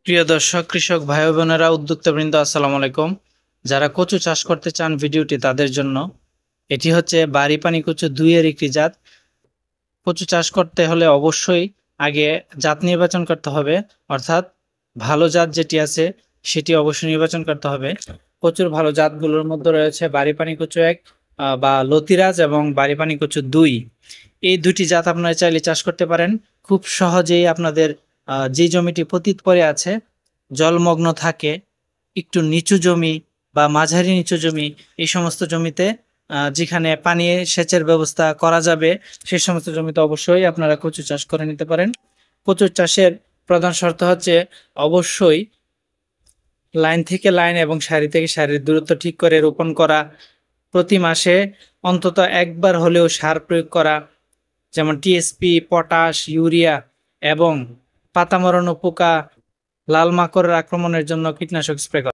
প্রিয় দর্শক, কৃষক ভাই ও বোনেরা, উদ্যোক্তাবৃন্দ, আসসালামু আলাইকুম। যারা কচু চাষ করতে চান ভিডিওটি তাদের জন্য। এটি হচ্ছে বাড়ি পানি কচু 2 এর একটি জাত। কচু চাষ করতে হলে অবশ্যই আগে জাত নির্বাচন করতে হবে, অর্থাৎ ভালো জাত যেটি আছে সেটি অবশ্যই নির্বাচন করতে হবে। কচুর ভালো জাতগুলোর মধ্যে রয়েছে বাড়ি পানি কচু 1 বা লতিরাজ এবং বাড়ি পানি কচু 2। এই দুটি জাত আপনারা চাইলে চাষ করতে পারেন। খুব সহজেই আপনাদের যে জমিটি পতিত পড়ে আছে, জলমগ্ন থাকে, একটু নিচু জমি বা মাঝারি নিচু জমি, এই সমস্ত জমিতে যেখানে পানি সেচের ব্যবস্থা করা যাবে সেই সমস্ত জমিতে অবশ্যই আপনারা কচু চাষ করে নিতে পারেন। কচু চাষের প্রধান শর্ত হচ্ছে অবশ্যই লাইন থেকে লাইন এবং সারি থেকে সারির দূরত্ব ঠিক করে রোপণ করা, প্রতি মাসে অন্তত একবার হলেও সার প্রয়োগ করা, যেমন টিএসপি, পটাশ, ইউরিয়া এবং পাতা মরানো পোকা, লাল মাকড়ের আক্রমণের জন্য কীটনাশক স্প্রে করা।